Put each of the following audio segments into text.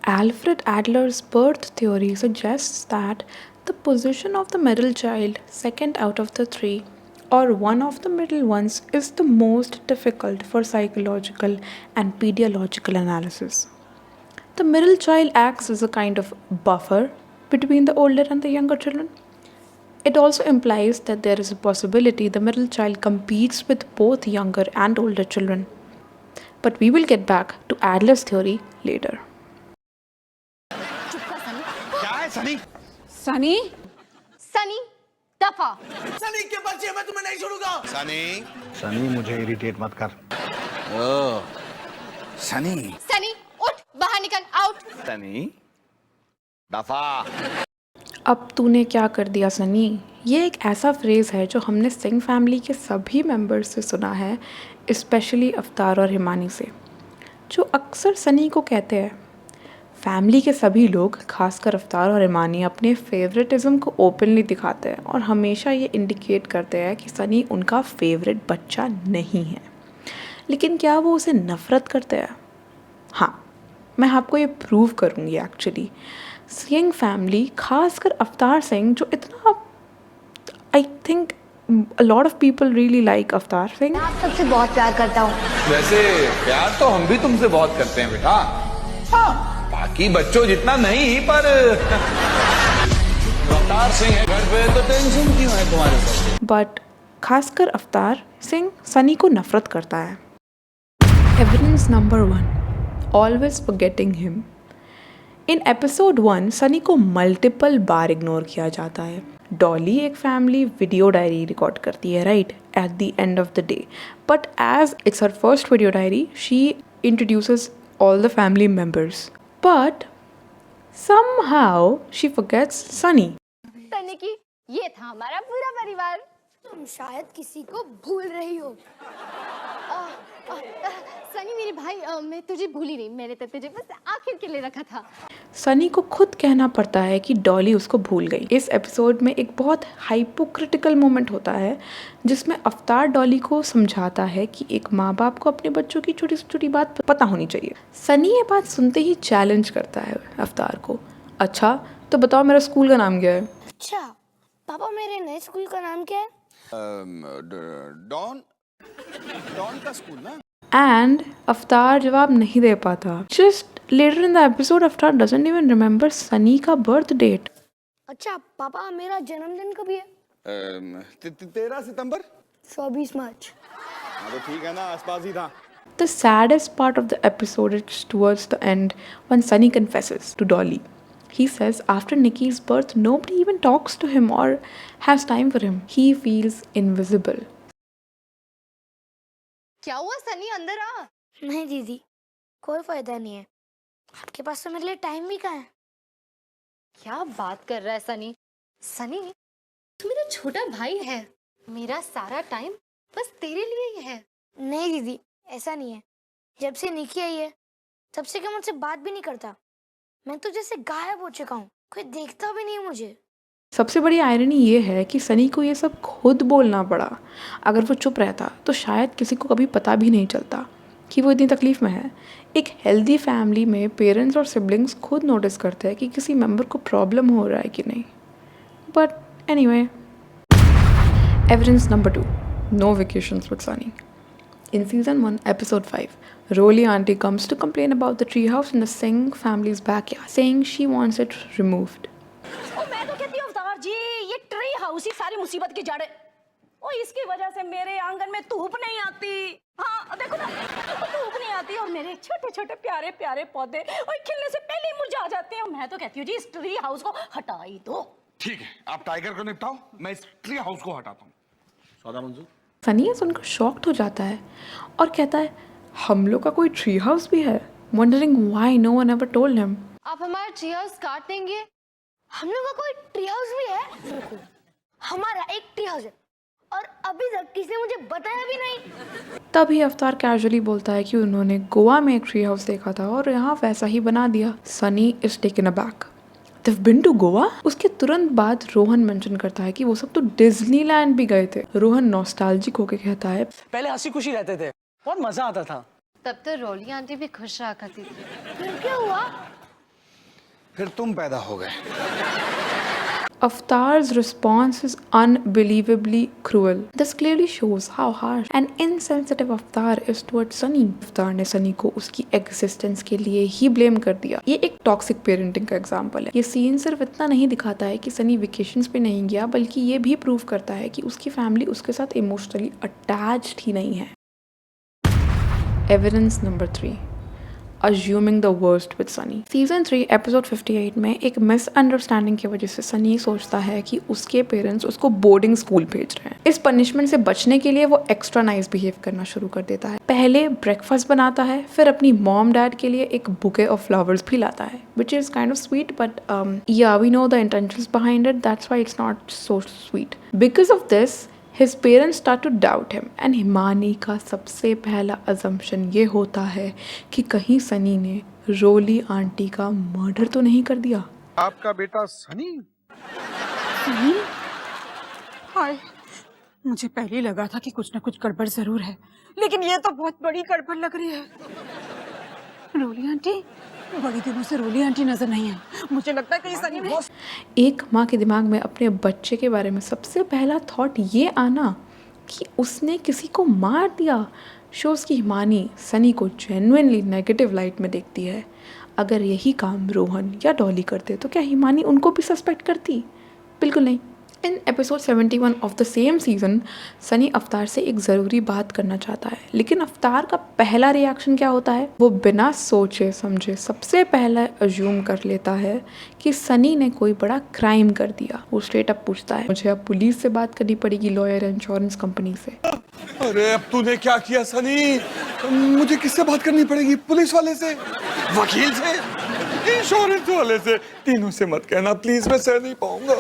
Alfred Adler's birth theory suggests that the position of the middle child, second out of the three, or one of the middle ones, is the most difficult for psychological and pediological analysis. The middle child acts as a kind of buffer between the older and the younger children. It also implies that there is a possibility the middle child competes with both younger and older children. But we will get back to Adler's theory later. क्या है सनी? सनी सनी दफा। सनी के बच्चे मैं तुम्हें नहीं छोड़ूंगा। सनी सनी मुझे इरिटेट मत कर। ओ सनी सनी उठ, बाहर निकल, आउट। सनी दफा। अब तूने क्या कर दिया सनी? ये एक ऐसा फ्रेज़ है जो हमने सिंह फैमिली के सभी मेंबर्स से सुना है, स्पेशली अवतार और हिमानी से, जो अक्सर सनी को कहते हैं। फैमिली के सभी लोग, खासकर अवतार और हिमानी, अपने फेवरेटिज्म को ओपनली दिखाते हैं और हमेशा ये इंडिकेट करते हैं कि सनी उनका फेवरेट बच्चा नहीं है। लेकिन क्या वो उसे नफ़रत करते हैं? हाँ, मैं आपको ये प्रूव करूँगी एक्चुअली। सिंह फैमिली, खासकर अवतार सिंह, जो इतना, I think a lot of people really like Avtar Singh. मैं आप सबसे बहुत प्यार करता हूँ। वैसे प्यार तो हम भी तुमसे बहुत करते हैं बेटा। हाँ, बाकी बच्चों जितना नहीं, पर अवतार सिंह है घर पे तो टेंशन क्यों है तुम्हारे ऊपर? बट खासकर अवतार सिंह सनी को नफरत करता है। Evidence number 1, always forgetting him. In episode 1 Sunny को मल्टीपल बार इग्नोर किया जाता है। डॉली एक फैमिली वीडियो डायरी रिकॉर्ड करती है, right, at the end of the day, but as it's her first video diary she introduces all the family members, but somehow she forgets Sunny. Sunny की ये था हमारा पूरा परिवार। तुम शायद किसी को भूल रही हो। सनी मेरे भाई, मैं तुझे भूली नहीं, मैंने तो तुझे बस आखिर के लिए रखा था। सनी को खुद कहना पड़ता है कि डॉली उसको भूल गई। इस एपिसोड में एक बहुत हाइपोक्रिटिकल मोमेंट होता है जिसमें अवतार डॉली को समझाता है कि एक माँ बाप को अपने बच्चों की छोटी से छोटी बात पता होनी चाहिए। सनी ये बात सुनते ही चैलेंज करता है अवतार को। अच्छा तो बताओ मेरा स्कूल का नाम क्या है? अच्छा पापा, मेरे नए स्कूल का नाम क्या है? डॉन डॉन का स्कूल ना। एंड अवतार जवाब नहीं दे पाता। Just later in the episode Avatar doesn't even remember Sunny का बर्थ डेट। अच्छा पापा, मेरा जन्मदिन कभी है? 13 सितंबर। 24 मार्च। हाँ तो ठीक है ना, आसपास ही था। The saddest part of the episode is towards the end when Sunny confesses to Dolly. He says after Nikki's birth, nobody even talks to him or has time for him. He feels invisible. क्या हुआ सनी, अंदर आ। नहीं दीदी, कोई फायदा नहीं है, आपके पास तो मेरे लिए टाइम भी कहाँ है। क्या बात कर रहा है सनी? सनी तू मेरा छोटा भाई है, मेरा सारा टाइम बस तेरे लिए ही है। नहीं दीदी, ऐसा नहीं है। जब से निकी आई है तब से क्या मुझसे बात भी नहीं करता। मैं तो जैसे गायब हो चुका हूँ, कोई देखता भी नहीं मुझे। सबसे बड़ी आयरनी ये है कि सनी को ये सब खुद बोलना पड़ा। अगर वो चुप रहता तो शायद किसी को कभी पता भी नहीं चलता कि वो इतनी तकलीफ़ में है। एक हेल्दी फैमिली में पेरेंट्स और सिबलिंग्स खुद नोटिस करते हैं कि किसी मेंबर को प्रॉब्लम हो रहा है कि नहीं। But anyway, evidence number 2, no vacations with Sunny. In season 1, episode 5, Rolly auntie comes to complain about the treehouse in the Singh family's backyard, saying she wants it removed. मैं तो कहती हूँ अवतार जी, ये ट्री हाउस ही सारी मुसीबत की जड़ है। और इसकी वजह से मेरे आंगन में धूप नहीं आती। हाँ देखो ना, धूप नहीं आती और मेरे छोटे छोटे प्यारे प्यारे पौधे और खिलने से पहले ही मुरझा जाते हैं। मैं तो कहती हूँ जी, इस ट्री हाउस को हटा ही दो। ठीक है, आप टाइगर को निपटाओ, मैं इस ट्री हाउस को हटाता हूँ। सौदा मंजूर। सनी ये सुनकर शॉक्ड हो जाता है और कहता है हम लोग का कोई ट्री हाउस भी है, wondering why no one ever told him. आप हमारा ट्री हाउस काट देंगे? हम लोग का कोई ट्री हाउस भी है? हमारा एक ट्री हाउस है और अभी तक किसी ने मुझे बताया भी नहीं। तभी अवतार कैजुअली बोलता है कि उन्होंने गोवा में एक ट्री हाउस देखा था और यहाँ वैसा ही बना दिया। Sunny is taken aback. They've been to Goa? उसके तुरंत बाद रोहन मेंशन करता है कि वो सब तो डिज्नीलैंड भी गए थे। रोहन नॉस्टैल्जिक होकर कहता है पहले हंसी खुशी रहते थे, बहुत मजा आता था। तब तो रोली आंटी भी खुश रहा करती थी। फिर क्या हुआ? फिर तुम पैदा हो गए। Avtar's response is unbelievably cruel. This clearly shows how harsh and insensitive Avtar is towards Sunny. Avtar ने सनी को उसकी existence के लिए ही blame कर दिया। ये एक toxic parenting का example है। ये scene सिर्फ इतना नहीं दिखाता है कि सनी vacations पे नहीं गया, बल्कि ये भी prove करता है कि उसकी family उसके साथ emotionally attached ही नहीं है। Evidence number 3. Assuming the worst with Sunny. Season 3 episode 58 में एक मिसअंडरस्टैंडिंग की वजह से सनी सोचता है कि उसके पेरेंट्स उसको बोर्डिंग स्कूल भेज रहे हैं। इस पनिशमेंट से बचने के लिए वो एक्स्ट्रा नाइस बिहेव करना शुरू कर देता है। पहले ब्रेकफास्ट बनाता है, फिर अपनी मॉम डैड के लिए एक बुके ऑफ फ्लावर्स भी लाता है, which is kind of sweet, but yeah, we know the intentions behind it. That's why it's not so sweet. Because of this, His parents start to doubt him and Himani का सबसे पहला assumption ये होता है कि कहीं सनी ने रोली आंटी का मर्डर तो नहीं कर दिया। आपका बेटा सनी? हाय, मुझे पहले ही लगा था कि कुछ ना कुछ गड़बड़ जरूर है, लेकिन ये तो बहुत बड़ी गड़बड़ लग रही है। रोली आंटी, बड़ी दिनों से रोली आंटी नजर नहीं है। मुझे लगता है कि सनी ने एक माँ के दिमाग में अपने बच्चे के बारे में सबसे पहला थॉट ये आना कि उसने किसी को मार दिया शोज़ की हिमानी सनी को जेन्युइनली नेगेटिव लाइट में देखती है। अगर यही काम रोहन या डॉली करते तो क्या हिमानी उनको भी सस्पेक्ट करती? बिल्कुल नहीं। In episode 71 of the same season Sunny अवतार से एक ज़रूरी बात करना चाहता है, लेकिन अवतार का पहला रिएक्शन क्या होता है? वो बिना सोचे समझे सबसे पहले अज्यूम कर लेता है कि सनी ने कोई बड़ा क्राइम कर दिया। वो स्ट्रेट अप पूछता है, मुझे अब पुलिस से बात करनी पड़ेगी, लॉयर, इंश्योरेंस कंपनी से। अरे अब तूने क्या किया सनी? मुझे किससे बात करनी पड़ेगी? पुलिस वाले से, वकील से, इंश्योरेंस वाले से? तीनों से मत कहना प्लीज, मैं सह नहीं पाऊंगा।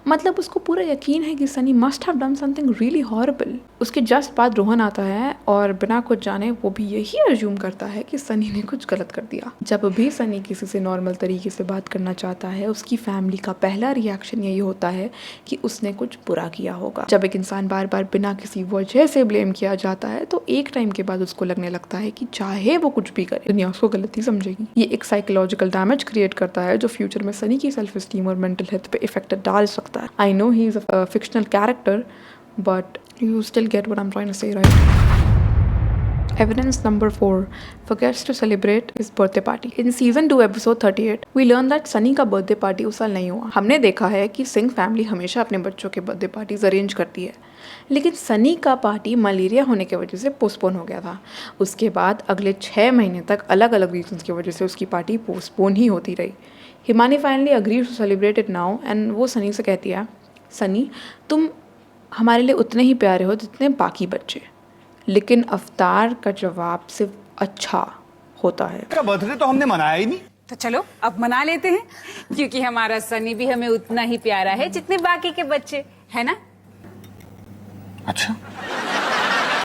मतलब उसको पूरा यकीन है कि Sunny must have done something really horrible. उसके जस्ट बाद रोहन आता है और बिना कुछ जाने वो भी यही अज्यूम करता है कि सनी ने कुछ गलत कर दिया। जब भी सनी किसी से नॉर्मल तरीके से बात करना चाहता है, उसकी फैमिली का पहला रिएक्शन यही होता है कि उसने कुछ बुरा किया होगा। जब एक इंसान बार बार बिना किसी वजह से ब्लेम किया जाता है तो एक टाइम के बाद उसको लगने लगता है कि चाहे वो कुछ भी करे, दुनिया उसको गलत ही समझेगी। ये एक साइकोलॉजिकल डैमेज क्रिएट करता है जो फ्यूचर में सनी की सेल्फ एस्टीम और मेंटल हेल्थ पे इफेक्ट डाल सकता है। I know he is a fictional character, but you still get what I'm trying to say, right? Evidence number 4 forgets to celebrate his birthday party. In season 2 episode 38, we learn that Sunny का birthday party उस साल नहीं हुआ। हमने देखा है कि Singh family हमेशा अपने बच्चों के birthday parties अरेंज करती है, लेकिन सनी का पार्टी मलेरिया होने की वजह से पोस्टपोन हो गया था। उसके बाद अगले 6 महीने तक अलग अलग रीजंस की वजह से उसकी पार्टी पोस्टपोन ही होती रही। Himani finally agree to celebrate it now and वो सनी से कहती है, सनी तुम हमारे लिए उतने ही प्यारे हो जितने बाकी बच्चे। लेकिन अवतार का जवाब सिर्फ अच्छा होता है। का बर्थडे तो हमने मनाया ही नहीं। तो चलो अब मना लेते हैं, क्योंकि हमारा सनी भी हमें उतना ही प्यारा है जितने बाकी के बच्चे, है ना? अच्छा,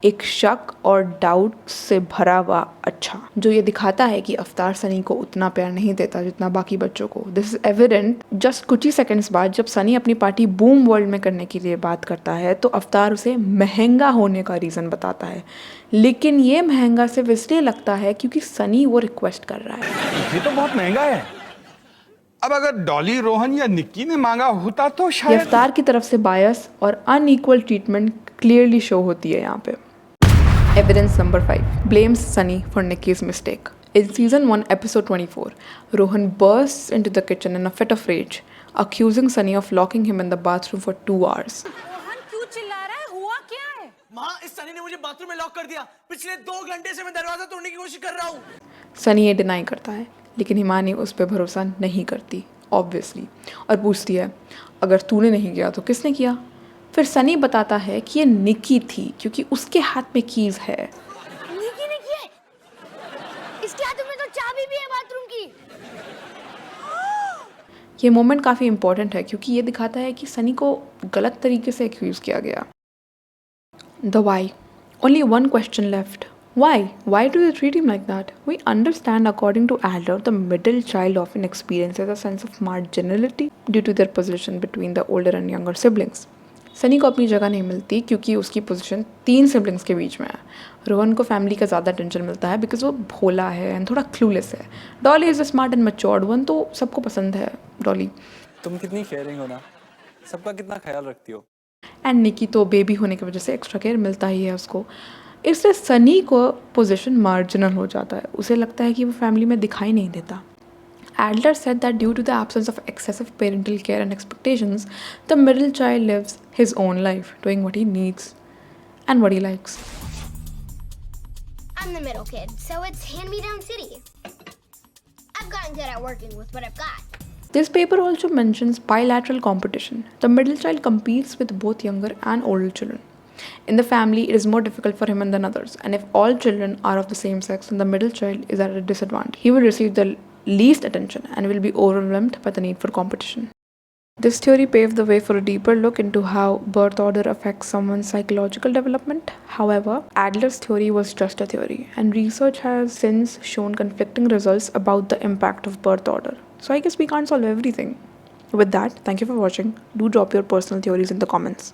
एक शक और डाउट से भरा हुआ अच्छा, जो ये दिखाता है कि अवतार सनी को उतना प्यार नहीं देता जितना बाकी बच्चों को। दिस इज एविडेंट जस्ट कुछ ही सेकंड्स बाद जब सनी अपनी पार्टी बूम वर्ल्ड में करने के लिए बात करता है तो अवतार उसे महंगा होने का रीज़न बताता है, लेकिन ये महंगा सिर्फ इसलिए लगता है क्योंकि सनी वो रिक्वेस्ट कर रहा है। ये तो बहुत महंगा है। अब अगर डॉली, रोहन या निक्की ने मांगा होता तो ये शायद। अवतार की तरफ से बायस और अनइक्वल ट्रीटमेंट क्लियरली शो होती है यहाँ पे। Evidence number 5 blames Sunny for Nikki's mistake. In season 1 episode 24, Rohan bursts into the kitchen in a fit of rage, accusing Sunny of locking him in the bathroom for 2 hours. Rohan क्यों चिल्ला रहा है? हुआ क्या है? माँ, इस सनी ने मुझे बाथरूम में लॉक कर दिया। पिछले 2 घंटे से मैं दरवाजा तोड़ने की कोशिश कर रहा हूँ। सनी ये डिनाई करता है, लेकिन हिमानी उस पर भरोसा नहीं करती ऑब्वियसली, और पूछती है अगर तूने नहीं किया तो किसने किया? फिर सनी बताता है कि ये निक्की थी क्योंकि उसके हाथ में कीज है। निकी ने किया है? इसके हाथ में तो चाबी भी है बाथरूम की। ये मोमेंट काफ़ी इंपॉर्टेंट है क्योंकि ये दिखाता है कि सनी को गलत तरीके से एक्यूज किया गया। The why, only one question left. Why do they treat him like that? We understand, according to Adler, the middle child often experiences a sense of marginality due to their position between the older and younger siblings. Sunny को अपनी जगह नहीं मिलती क्योंकि उसकी position 3 siblings के बीच में है। रोहन को फैमिली का ज़्यादा टेंशन मिलता है बिकॉज वो भोला है एंड थोड़ा क्लूलेस है। Dolly is a smart and matured one, तो सबको पसंद है डॉली। तुम कितनी केयरिंग हो ना, सबका कितना ख्याल रखती हो। एंड निकी तो बेबी होने की वजह से एक्स्ट्रा केयर मिलता ही है उसको। इससे सनी को पोजीशन मार्जिनल हो जाता है, उसे लगता है कि वो फैमिली में दिखाई नहीं देता। Adler said that due to the absence of excessive parental care and expectations, the middle child lives his own life, doing what he needs and what he likes. I'm the middle kid, so it's hand-me-down city. I've gotten good at working with what I've got. This paper also mentions bilateral competition. The middle child competes with both younger and older children. In the family, it is more difficult for him than others, and if all children are of the same sex, then the middle child is at a disadvantage. He will receive the least attention and will be overwhelmed by the need for competition. This theory paved the way for a deeper look into how birth order affects someone's psychological development. However, Adler's theory was just a theory, and research has since shown conflicting results about the impact of birth order. So I guess we can't solve everything. With that, thank you for watching. Do drop your personal theories in the comments.